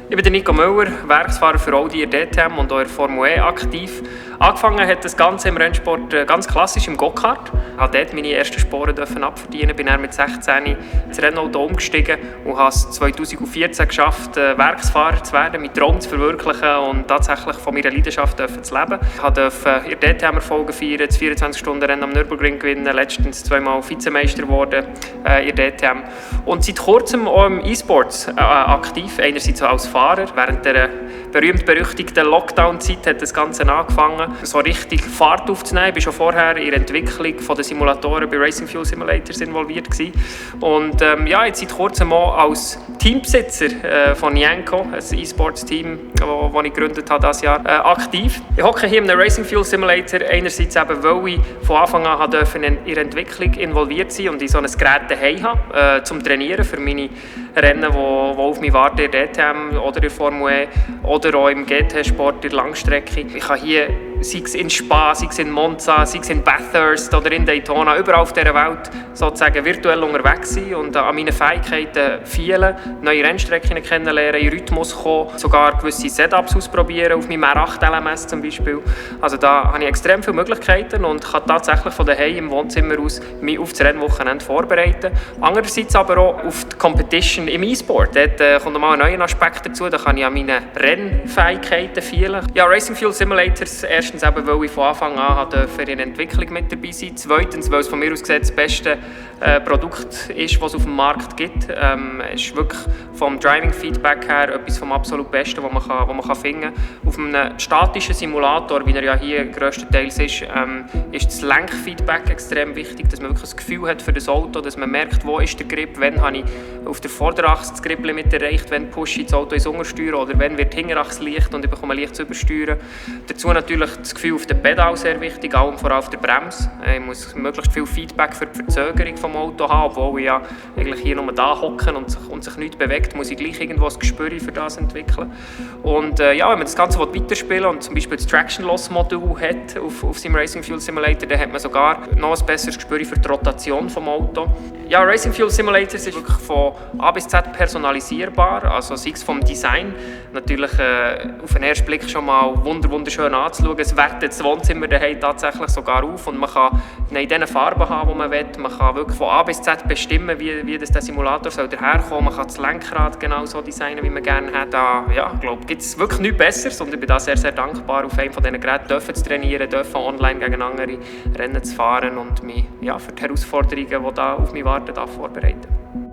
Ich bin der Nico Müller, Werksfahrer für Audi in der DTM und auch in der Formel E aktiv. Angefangen hat das Ganze im Rennsport ganz klassisch im Go-Kart. Ich durfte dort meine ersten Sporen abverdienen, bin dann mit 16 ins Rennauto umgestiegen und habe es 2014 geschafft, Werksfahrer zu werden, meinen Traum zu verwirklichen und tatsächlich von meiner Leidenschaft zu leben. Ich durfte in der DTM Erfolge feiern, das 24-Stunden-Rennen am Nürburgring gewinnen, letztens zweimal Vizemeister geworden in der DTM. Und seit kurzem auch im E-Sports aktiv, einerseits als Fahrer. Während der berühmt-berüchtigten Lockdown-Zeit hat das Ganze angefangen, so richtig Fahrt aufzunehmen. Ich war schon vorher in der Entwicklung der Simulatoren bei Racing Fuel Simulators involviert gewesen. Und jetzt seit kurzem auch als Teambesitzer von Nienco, ein E-Sports-Team, das ich gegründet habe dieses Jahr, aktiv. Ich hocke hier in einem Racing Fuel Simulator, einerseits eben, weil ich von Anfang an in ihrer Entwicklung involviert sein und ich so ein Gerät daheim habe, zum Trainieren für meine Rennen, die auf mich warten in der DTM oder in der Formel E oder auch im GT-Sport in der Langstrecke. Ich kann hier, sei es in Spa, sei es in Monza, sei es in Bathurst oder in Daytona, überall auf dieser Welt sozusagen virtuell unterwegs sein und an meinen Fähigkeiten feilen, neue Rennstrecken kennenlernen, in Rhythmus kommen, sogar gewisse Setups ausprobieren, auf meinem R8 LMS zum Beispiel. Also da habe ich extrem viele Möglichkeiten und kann tatsächlich von daheim im Wohnzimmer aus mich auf das Rennwochenende vorbereiten. Andererseits aber auch auf die Competition im E-Sport. Dort kommt nochmal ein neuer Aspekt dazu, da kann ich an meinen Rennfähigkeiten feilen. Ja, Racing Fuel Simulators, erstens eben, weil ich von Anfang an in der Entwicklung mit dabei sein durfte. Zweitens, weil es von mir aus gesehen das beste Produkt ist, das es auf dem Markt gibt. Es ist wirklich vom Driving-Feedback her etwas vom absolut Besten, was man finden kann. Auf einem statischen Simulator, wie er ja hier grösstenteils ist das Lenkfeedback extrem wichtig, dass man wirklich ein Gefühl hat für das Auto, dass man merkt, wo ist der Grip, wann habe ich auf der Vorderachse das Griplimit erreicht, wann pushe ich das Auto ins Untersteuern oder wann wird die Hinterachse leicht und ich bekomme leicht zu übersteuern. Dazu natürlich das Gefühl auf dem Pedal sehr wichtig, allem vor allem auf der Bremse. Ich muss möglichst viel Feedback für die Verzögerung vom Auto haben, obwohl ich ja eigentlich hier nur da hocke und sich nichts bewegt, muss ich gleich irgendwo ein Gespür für das entwickeln. Und wenn man das Ganze weiterspielen will und zum Beispiel das Traction-Loss-Modul hat auf seinem Racing Fuel Simulator, dann hat man sogar noch ein besseres Gespür für die Rotation vom Auto. Ja, Racing Fuel Simulators ist wirklich von A bis Z personalisierbar, also sei es vom Design, natürlich auf den ersten Blick schon mal wunderschön anzuschauen. Es wertet das Wohnzimmer daheim tatsächlich sogar auf und man kann in den Farben haben, die man will. Man kann wirklich von A bis Z bestimmen, wie der Simulator soll daherkommen. Man kann das Lenkrad genau so designen, wie man gerne hat. Da gibt es wirklich nichts Besseres und ich bin da sehr, sehr dankbar, auf einem von diesen Geräten zu trainieren, online gegen andere Rennen zu fahren und mich für die Herausforderungen, die da auf mich warten, vorbereiten.